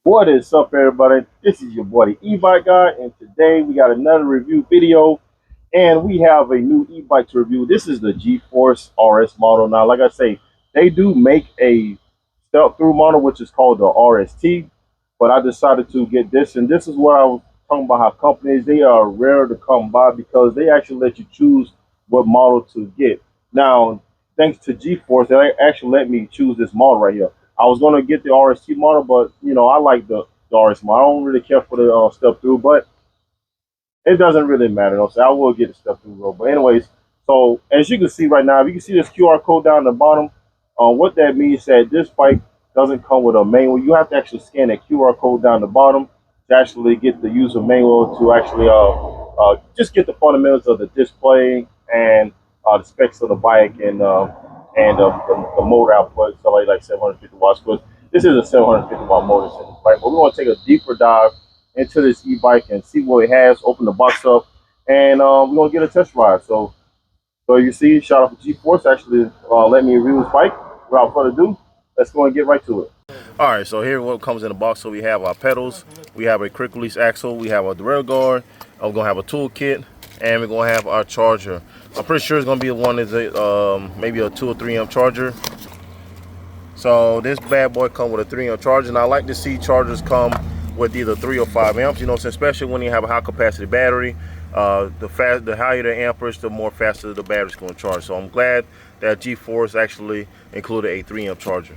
What is up, everybody? This is your boy, the e-bike guy, and today we got another review video, and we have a new e-bike to review. This is the Gforce RS model. Now, like I say, they do make a step-through model, which is called the RST, but I decided to get this, and this is what I was talking about. How companies, they are rare to come by because they actually let you choose what model to get. Now, thanks to Gforce, they actually let me choose this model right here. I was gonna get the RST model, but I like the RS model. I don't really care for the step through, but it doesn't really matter. Though, so I will get the step through road. But anyways, so as you can see right now, if you can see this QR code down the bottom, what that means is that this bike doesn't come with a manual. You have to actually scan that QR code down the bottom to actually get the user manual to actually just get the fundamentals of the display and the specs of the bike and the motor output, so like 750 watts. Because this is a 750 watt motor in this bike, but we want to take a deeper dive into this e-bike and see what it has. Open the box up, and we're gonna get a test ride. So you see, shout out to Gforce actually let me review this bike. Without further ado, let's go and get right to it. All right, so here what comes in the box. So we have our pedals, we have a quick release axle, we have a derailleur guard, we're gonna have a toolkit, and we're gonna have our charger. I'm pretty sure it's gonna be a one is a maybe a 2 or 3 amp charger. So this bad boy comes with a 3 amp charger, and I like to see chargers come with either 3 or 5 amps. Especially when you have a high capacity battery, the higher the amperage, the more faster the battery's going to charge. So I'm glad that Gforce actually included a 3 amp charger.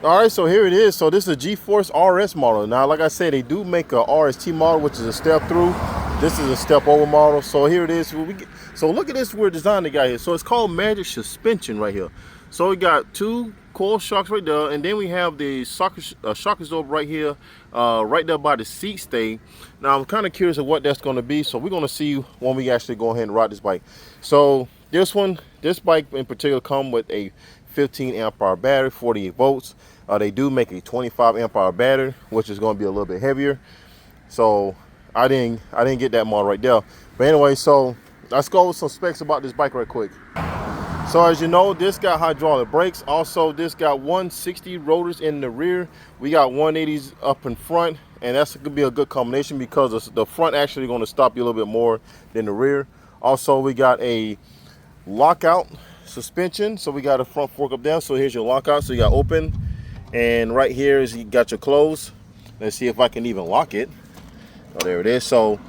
All right, so here it is. So this is a Gforce RS model. Now, like I said, they do make a RST model, which is a step through. This is a step over model. So here it is. So look at this weird design they got here. So it's called Magic Suspension right here. So we got 2 coil shocks right there, and then we have the shock absorber right here, right there by the seat stay. Now I'm kind of curious of what that's going to be. So we're going to see when we actually go ahead and ride this bike. So this bike in particular come with a 15 amp hour battery, 48 volts. They do make a 25 amp hour battery, which is going to be a little bit heavier. So I didn't get that model right there. But anyway, so let's go with some specs about this bike right quick. So as you know, this got hydraulic brakes. Also, this got 160 rotors in the rear. We got 180s up in front, and that's going to be a good combination because the front actually going to stop you a little bit more than the rear. Also, we got a lockout suspension. So we got a front fork up down. So here's your lockout. So you got open, and right here is you got your close. Let's see if I can even lock it. Oh, there it is. So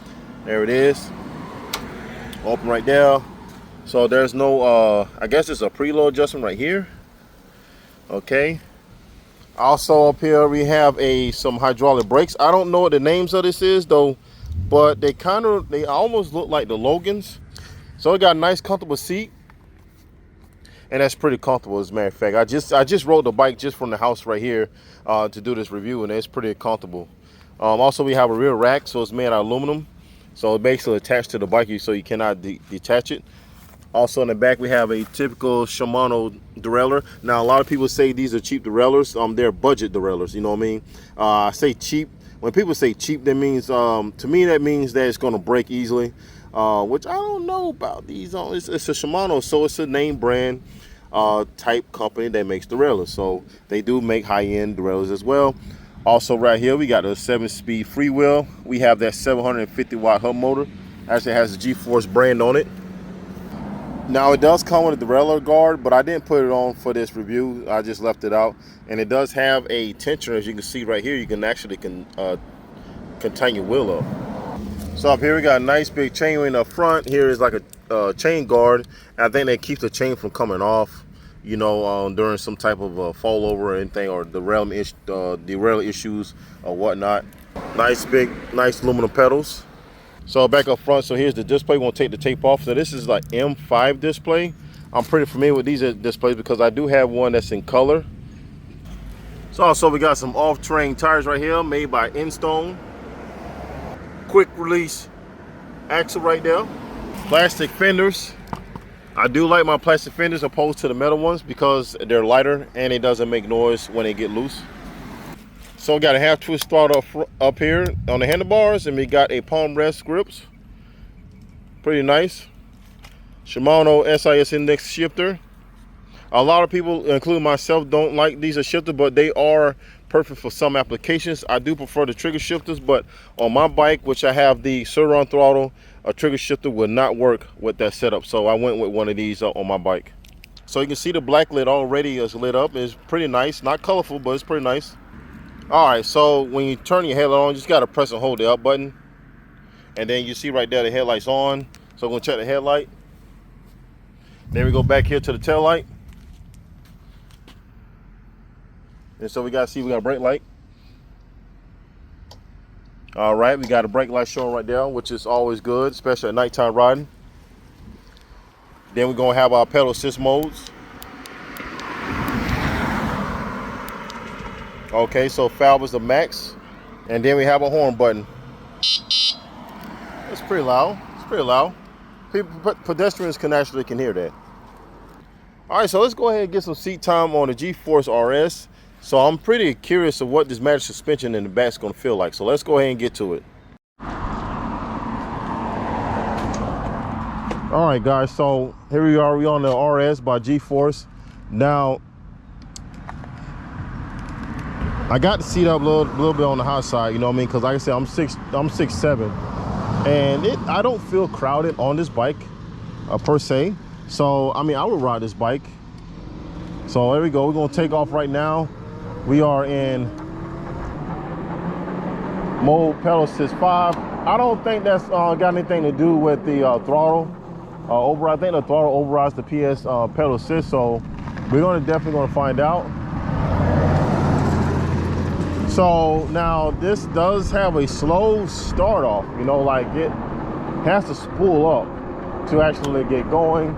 there it is. Open right there. So there's no, I guess it's a preload adjustment right here. Okay. Also up here we have some hydraulic brakes. I don't know what the names of this is though, but they almost look like the Logans. So it got a nice comfortable seat. And that's pretty comfortable, as a matter of fact. I just rode the bike just from the house right here to do this review, and it's pretty comfortable. Also, we have a rear rack, so it's made out of aluminum. So it's basically attached to the bike, so you cannot detach it. Also in the back, we have a typical Shimano derailleur. Now, a lot of people say these are cheap derailleurs. They're budget derailleurs, you know what I mean? I say cheap. When people say cheap, that means, to me, that means that it's going to break easily, which I don't know about these. It's a Shimano, so it's a name brand type company that makes derailleurs. So they do make high-end derailleurs as well. Also right here, we got a 7-speed freewheel. We have that 750 watt hub motor. Actually has the Gforce brand on it. Now it does come with a derailleur guard, but I didn't put it on for this review. I just left it out, and it does have a tensioner. As you can see right here, you can actually contain your wheel up. So up here we got a nice big chain ring up front. Here is like a chain guard. I think that keeps the chain from coming off, during some type of fall over or anything, or derail issues or whatnot. Nice aluminum pedals. So back up front, so here's the display. We're gonna take the tape off. So this is like M5 display. I'm pretty familiar with these displays because I do have one that's in color. So also we got some off-terrain tires right here made by Instone. Quick release axle right there. Plastic fenders. I do like my plastic fenders opposed to the metal ones because they're lighter and it doesn't make noise when they get loose. So we got a half twist throttle up here on the handlebars, and we got a palm rest grips. Pretty nice. Shimano SIS index shifter. A lot of people, including myself, don't like these as shifter, but they are perfect for some applications. I do prefer the trigger shifters, but on my bike, which I have the Sur-Ron throttle, a trigger shifter would not work with that setup. So I went with one of these on my bike. So you can see the black lid already is lit up. It's pretty nice, not colorful, but it's pretty nice. All right, so when you turn your headlight on, you just gotta press and hold the up button. And then you see right there, the headlight's on. So I'm gonna check the headlight. Then we go back here to the tail light. And so we got a brake light. All right, we got a brake light showing right there, which is always good, especially at nighttime riding. Then we're gonna have our pedal assist modes. Okay, so valve is the max. And then we have a horn button. It's pretty loud, it's pretty loud. Pedestrians can hear that. All right, so let's go ahead and get some seat time on the Gforce RS. So I'm pretty curious of what this magic suspension in the back is going to feel like. So let's go ahead and get to it. All right, guys. So here we are. We're on the RS by Gforce. Now, I got the seat up a little bit on the high side. You know what I mean? Because like I said, I'm 6'7", and I don't feel crowded on this bike per se. So I mean, I would ride this bike. So there we go. We're going to take off right now. We are in mode pedal assist 5. I don't think that's got anything to do with the throttle override. I think the throttle overrides the PS pedal assist, so we're definitely going to find out. So now this does have a slow start off, you know, like it has to spool up to actually get going.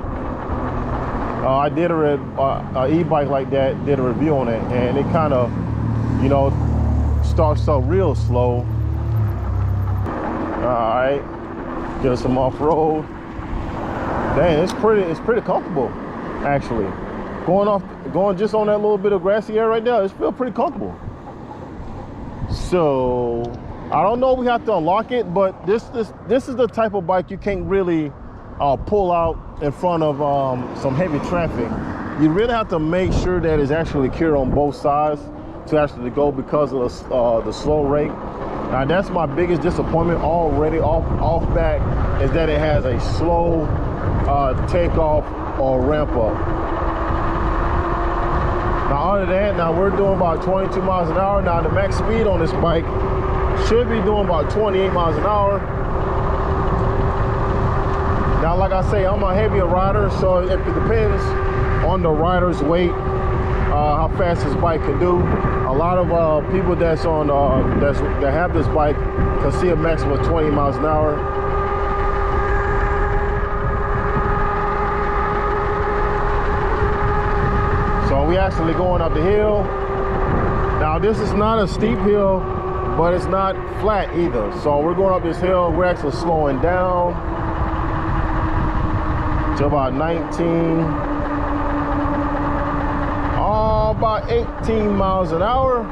I did a e-bike like that, did a review on it, and it kind of, you know, starts up real slow. All right, get some off-road. Dang, it's pretty comfortable, actually. Going just on that little bit of grassy area right there, it feels pretty comfortable. So I don't know if we have to unlock it, but this is the type of bike you can't really pull out in front of some heavy traffic. You really have to make sure that it's actually clear on both sides to actually go because of the slow rate. Now that's my biggest disappointment already off back, is that it has a slow takeoff or ramp up. Now other than that, now we're doing about 22 miles an hour. Now the max speed on this bike should be doing about 28 miles an hour. Now, like I say, I'm a heavier rider, so it depends on the rider's weight, how fast this bike can do. A lot of people that have this bike can see a maximum of 20 miles an hour. So we actually going up the hill. Now, this is not a steep hill, but it's not flat either. So we're going up this hill. We're actually slowing down to about 19, about 18 miles an hour,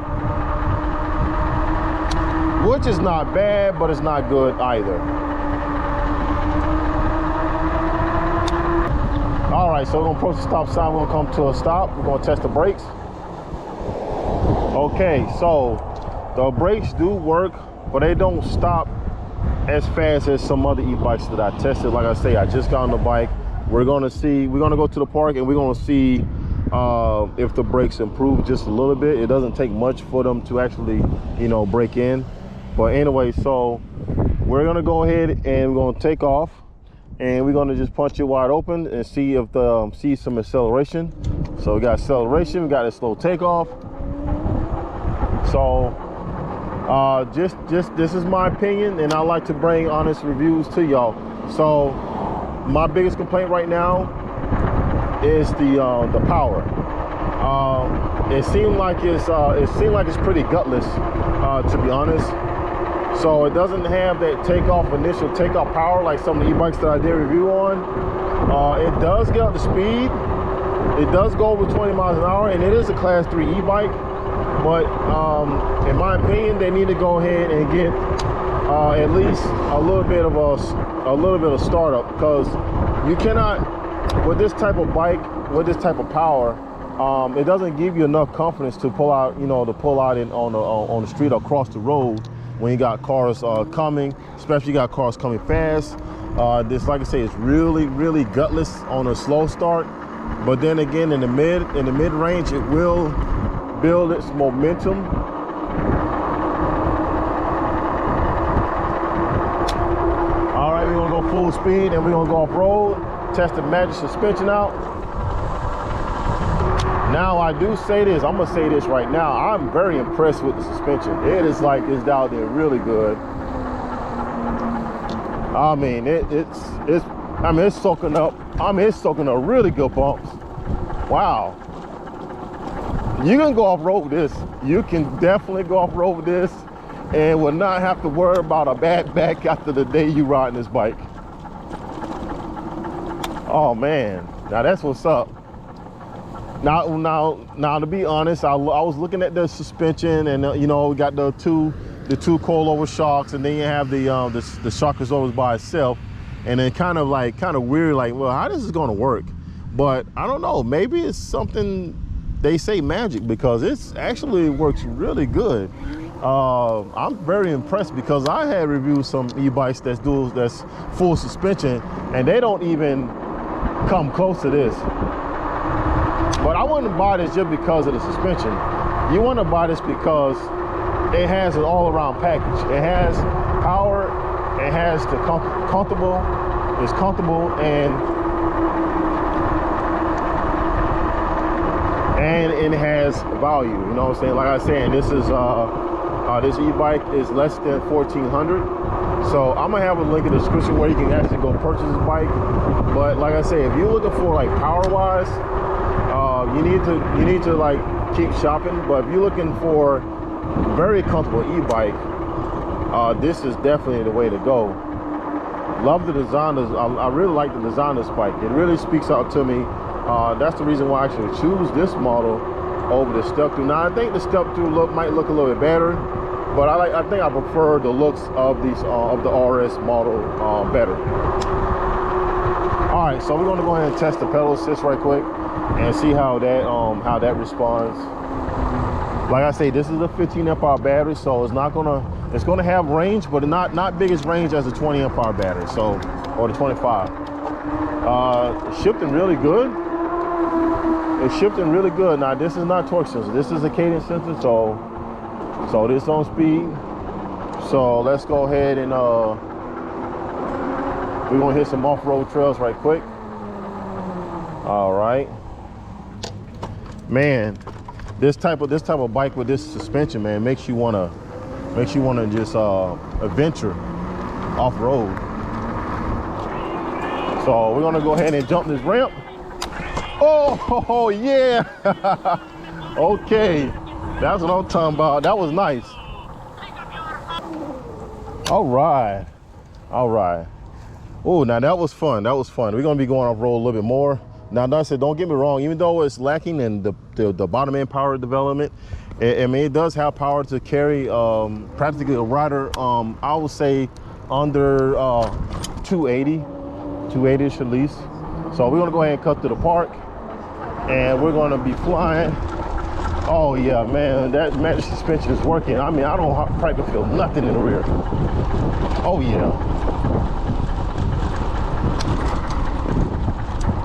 which is not bad, but it's not good either. All right, so we're gonna approach the stop sign. We're gonna come to a stop. We're gonna test the brakes. Okay, so the brakes do work, but they don't stop as fast as some other e-bikes that I tested. Like I say, I just got on the bike. We're gonna go to the park and we're gonna see if the brakes improve just a little bit. It doesn't take much for them to actually, you know, break in. But anyway, so we're gonna go ahead and we're gonna take off, and we're gonna just punch it wide open and see if see some acceleration. So we got acceleration, we got a slow takeoff. So just this is my opinion, and I like to bring honest reviews to y'all. So my biggest complaint right now is the power. It seemed like it's pretty gutless, to be honest. So it doesn't have that initial takeoff power like some of the e-bikes that I did review on. It does get up to speed. It does go over 20 miles an hour, and it is a class 3 e-bike. But in my opinion, they need to go ahead and get at least a little bit of startup, because you cannot, with this type of bike, with this type of power, it doesn't give you enough confidence to pull out, you know, to pull out on the street or across the road when you got cars coming, especially you got cars coming fast. This, like I say, is really gutless on a slow start, but then again in the mid range, it will build its momentum. All right, we're gonna go full speed and we're gonna go off road, test the magic suspension out. Now I do say this, I'm gonna say this right now, I'm very impressed with the suspension. It is like, it's out there really good. I mean, it's soaking up, it's soaking up really good bumps. Wow. You can go off-road with this. You can definitely go off-road with this and will not have to worry about a bad back after the day you riding this bike. Oh man, now that's what's up. Now to be honest, I was looking at the suspension, and you know, we got the two coilover shocks, and then you have the shock absorbers by itself, and then kind of weird, like, well, how this is going to work? But I don't know, maybe it's something, they say magic, because it's actually works really good. I'm very impressed because I had reviewed some e-bikes that's full suspension, and they don't even come close to this. But I wouldn't buy this just because of the suspension. You want to buy this because it has an all-around package. It has power, it has the comfortable, it's comfortable, and it has value. You know what I'm saying? Like I was saying, this e-bike is less than $1,400. So I'm gonna have a link in the description where you can actually go purchase this bike. But like I say, if you're looking for like power-wise, you need to like keep shopping. But if you're looking for very comfortable e-bike, this is definitely the way to go. Love the design. I really like the design of this bike. It really speaks out to me. That's the reason why I actually choose this model over the step through. Now I think the step through might look a little bit better, but I think I prefer the looks of these of the RS model better. All right, so we're gonna go ahead and test the pedal assist right quick and see how that responds. Like I say, this is a 15 amp hour battery, so it's gonna have range, but not big as range as a 20 amp hour battery, so, or the 25. Shifting really good. It's shifting really good. Now this is not torque sensor, this is a cadence sensor, so this on speed. So let's go ahead and we're gonna hit some off-road trails right quick. All right, man, this type of bike with this suspension, man, makes you wanna just adventure off-road. So we're gonna go ahead and jump this ramp. Oh yeah. Okay, that's what I'm talking about. That was nice. All right. Oh, now that was fun. We're gonna be going off road a little bit more. Now, I said, don't get me wrong, even though it's lacking in the bottom end power development, I mean, it does have power to carry practically a rider, I would say under 280-ish at least. So we're gonna go ahead and cut to the park, and we're gonna be flying. Oh yeah, man, that magic suspension is working. I mean, I don't practically feel nothing in the rear. Oh yeah.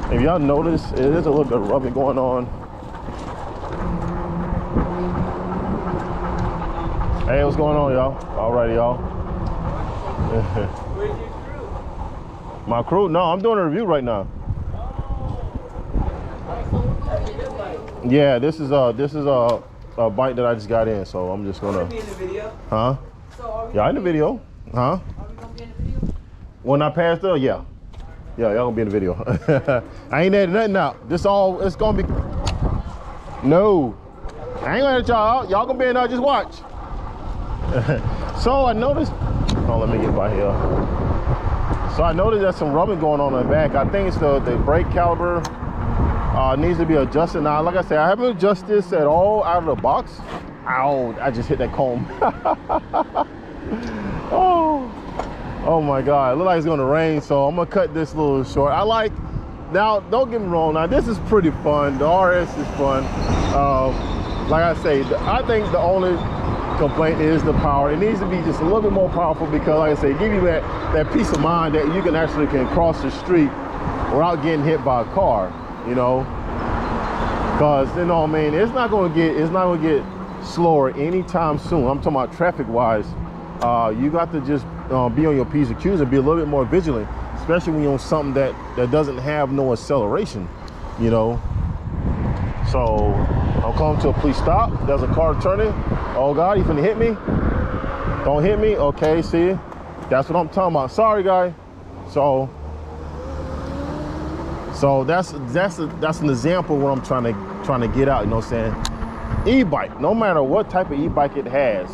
If y'all notice, there's a little bit of rubbing going on. Hey, what's going on, y'all? All right, y'all. Where's your crew? My crew? No, I'm doing a review right now. Yeah, this is a bike that I just got in, so I'm just gonna. Be in the video? Huh? So Yeah, in the video. Huh? Are we gonna be in the video? When I pass through, yeah. Yeah, y'all gonna be in the video. I ain't adding nothing out. It's gonna be. No, I ain't gonna let y'all out. Y'all gonna be in there, just watch. So I noticed. Oh, let me get by here. So I noticed there's some rubbing going on in the back. I think it's the brake caliper needs to be adjusted. Now, like I said, I haven't adjusted this at all out of the box. Ow, I just hit that comb. Oh my God, it looks like it's gonna rain, so I'm gonna cut this a little short. I like Now, don't get me wrong. Now, this is pretty fun. The RS is fun. Like I say, I think the only complaint is the power. It needs to be just a little bit more powerful because, like I say, give you that peace of mind that you can actually cross the street without getting hit by a car. You know, because you know, I mean, it's not gonna get slower anytime soon. I'm talking about traffic-wise. You got to just be on your P's and Q's and be a little bit more vigilant, especially when you're on something that doesn't have no acceleration, you know. So I'm coming to a police stop. There's a car turning. Oh God, you finna hit me? Don't hit me. Okay, see, that's what I'm talking about. Sorry, guy. So that's an example of what I'm trying to get out. You know what I'm saying? E-bike, no matter what type of e-bike it has,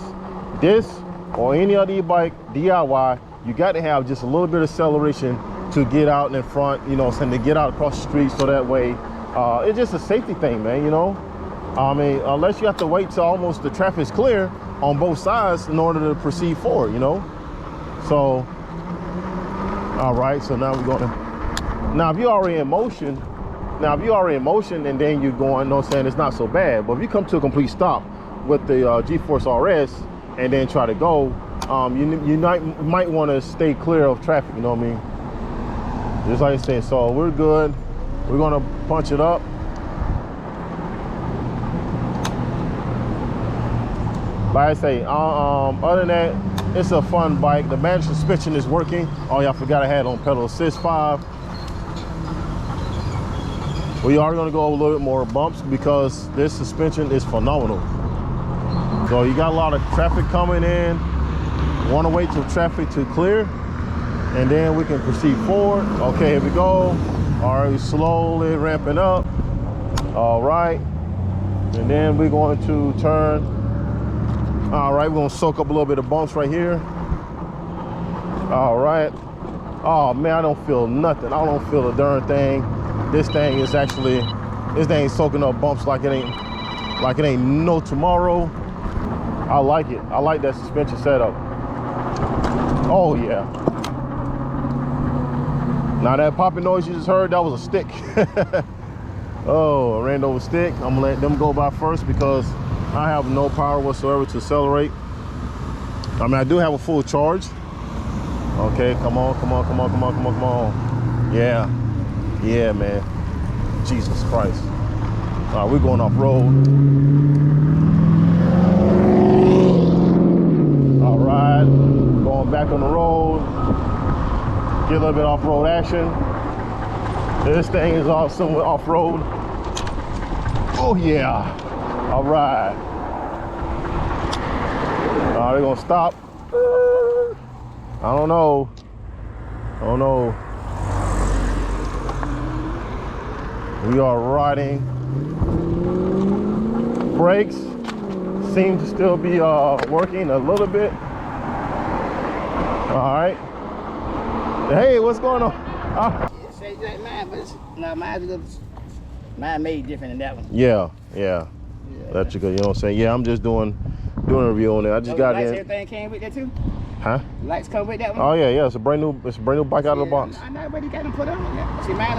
this or any other e-bike DIY, you got to have just a little bit of acceleration to get out in front, you know, and to get out across the street, so that way it's just a safety thing, man. You know, I mean, unless you have to wait till almost the traffic's clear on both sides in order to proceed forward, you know. So all right, so now we're going to, now if you're already in motion and then you're going, you know what I'm saying, it's not so bad. But if you come to a complete stop with the Gforce RS and then try to go, you might want to stay clear of traffic, you know what I mean? Just like I said, so we're good. We're gonna punch it up. Like I say, other than that, it's a fun bike. The manual suspension is working. Oh yeah, I forgot I had on pedal assist 5. We are gonna go a little bit more bumps because this suspension is phenomenal. So you got a lot of traffic coming in. Want to wait till traffic to clear, and then we can proceed forward. Okay, here we go. All right, slowly ramping up. All right, and then we're going to turn. All right, we're gonna soak up a little bit of bumps right here. All right. Oh man, I don't feel nothing. I don't feel a darn thing. This thing is actually, this thing is soaking up bumps like it ain't no tomorrow. I like it. I like that suspension setup. Oh yeah. Now that popping noise you just heard, that was a stick. Oh, I ran over a stick. I'm gonna let them go by first because I have no power whatsoever to accelerate. I mean, I do have a full charge. Okay, come on, come on, come on, come on, come on, come on. Yeah, yeah, man. Jesus Christ. All right, we're going off road. All right, going back on the road. Get a little bit off-road action. This thing is awesome with off-road. Oh yeah. All right. All right, we're gonna stop. I don't know. I don't know. We are riding. Brakes seem to still be working a little bit. All right. Hey, what's going on? It says like mine, but it's, no, mine made different than that one. Yeah, yeah. That's good. You know what I'm saying? Yeah, I'm just doing a review on it. I just got lights, in. everything came with that too? Huh? Lights come with that one? Oh yeah, yeah. It's a brand new bike out of the box. I know, but you got them put on. Yeah. See mine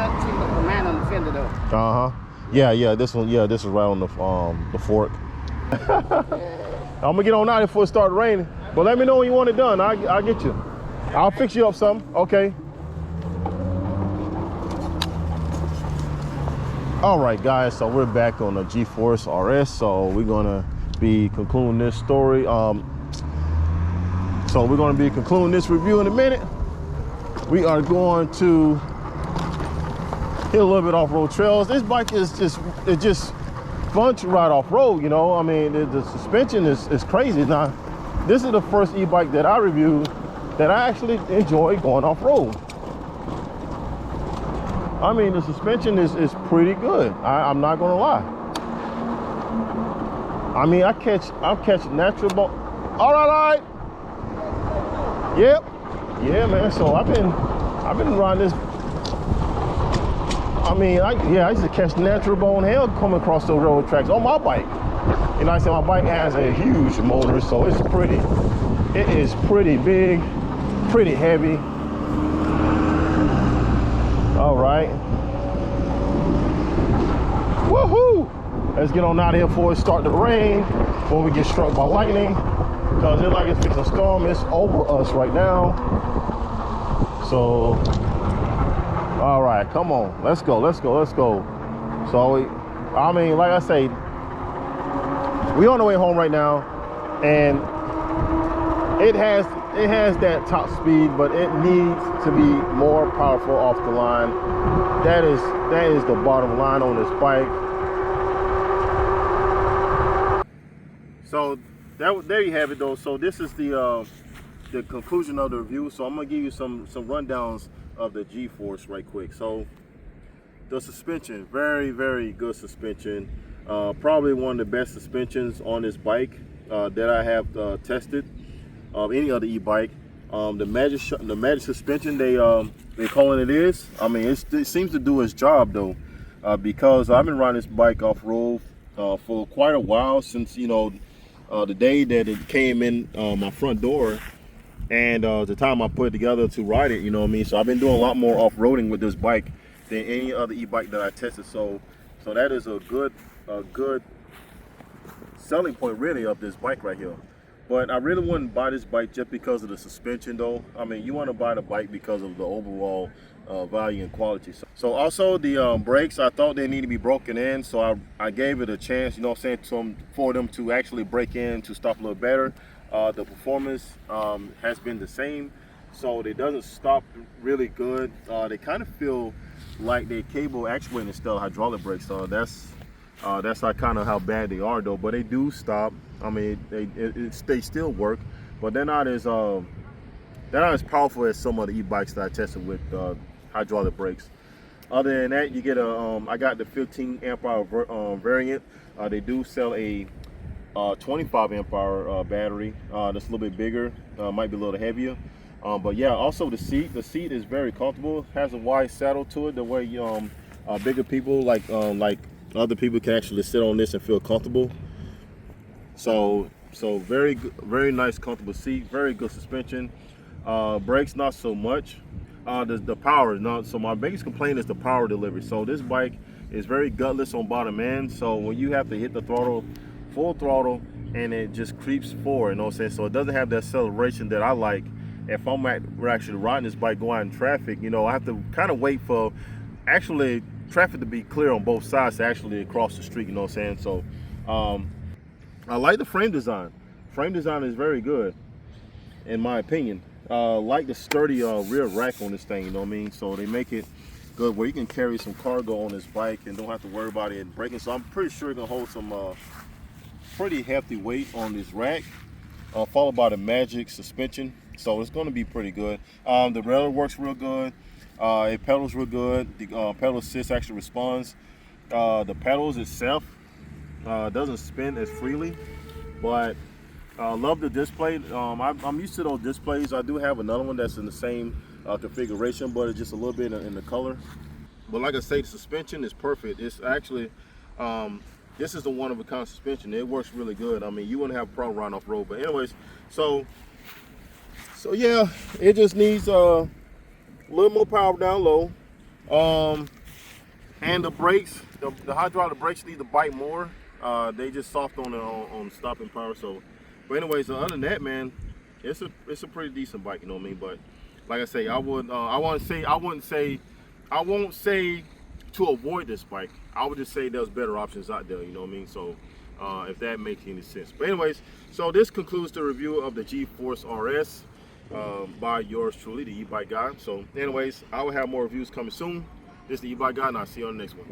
on the fender though. Uh huh. Yeah, yeah. This one, yeah. This is right on the fork. I'm gonna get on out before it starts raining. But let me know when you want it done. I'll get you. I'll fix you up something. Okay. All right, guys. So we're back on the Gforce RS. So we're gonna be concluding this story. So we're going to be concluding this review in a minute. We are going to hit a little bit off-road trails. This bike is just fun to ride off-road, you know. I mean, the suspension is crazy. Now, this is the first e-bike that I reviewed that I actually enjoy going off-road. I mean, the suspension is pretty good. I'm not going to lie. I mean, I'm catching natural ball. All right. Yep. Yeah, man. So I've been riding this. I mean, I used to catch natural bone hell coming across the railroad tracks on my bike. You know, I said my bike has a huge motor, so it is pretty big, pretty heavy. All right. Woohoo! Let's get on out of here before it start to rain, before we get struck by lightning. Because it's like it's fixing a storm. It's over us right now. So, all right, come on. Let's go, let's go, let's go. So, I mean, like I say, we on the way home right now. And it has that top speed, but it needs to be more powerful off the line. That is the bottom line on this bike. So there you have it though. So this is the conclusion of the review. So I'm gonna give you some rundowns of the Gforce right quick. So the suspension, very, very good suspension. Probably one of the best suspensions on this bike that I have tested of any other e-bike. The magic suspension they calling it is. I mean, it seems to do its job though, because I've been riding this bike off road for quite a while, since the day that it came in my front door, and the time I put it together to ride it. You know what I mean? So I've been doing a lot more off-roading with this bike than any other e-bike that I tested. So that is a good selling point really of this bike right here. But I really wouldn't buy this bike just because of the suspension though. I mean, you want to buy the bike because of the overall value and quality. So also the brakes, I thought they need to be broken in, so I gave it a chance, you know what I'm saying, for them to actually break in to stop a little better. The performance has been the same, so it doesn't stop really good. They kind of feel like they cable actuating instead of hydraulic brakes. So that's kind of how bad they are though. But they do stop. I mean, they still work, but they're not as powerful as some of the e-bikes that I tested with hydraulic brakes. Other than that, you get I got the 15 amp hour variant. They do sell a 25 amp hour battery that's a little bit bigger, might be a little heavier. But yeah, also the seat is very comfortable. Has a wide saddle to it, the way bigger people like other people can actually sit on this and feel comfortable. So very good, very nice, comfortable seat, very good suspension. Brakes not so much. The power not so. My biggest complaint is the power delivery. So this bike is very gutless on bottom end. So when you have to hit the throttle, full throttle, and it just creeps forward, you know what I'm saying? So it doesn't have that acceleration that I like. If we're actually riding this bike going out in traffic, I have to kind of wait for actually traffic to be clear on both sides to actually cross the street, you know what I'm saying? So I like the frame design. Frame design is very good, in my opinion. Like the sturdy rear rack on this thing, you know what I mean? So they make it good where you can carry some cargo on this bike and don't have to worry about it breaking. So I'm pretty sure it can hold some pretty hefty weight on this rack, followed by the magic suspension. So it's going to be pretty good. The railer works real good. It pedals real good. The pedal assist actually responds. The pedals itself doesn't spin as freely, but love the display. I'm used to those displays. I do have another one that's in the same configuration, but it's just a little bit in the color. But like I say, the suspension is perfect. It's actually this is the one-of-a-kind suspension. It works really good. I mean, you wouldn't have a problem riding off road. But anyways, so yeah, it just needs a little more power down low. And the brakes, the hydraulic brakes need to bite more. They just soft on stopping power. So, but anyways, other than that, man, it's a pretty decent bike, you know what I mean? But like I say, I won't say to avoid this bike. I would just say there's better options out there, you know what I mean? So if that makes any sense. But anyways, so this concludes the review of the Gforce RS by yours truly, the E-Bike Guy. So anyways, I will have more reviews coming soon. This is the E-Bike Guy, and I'll see you on the next one.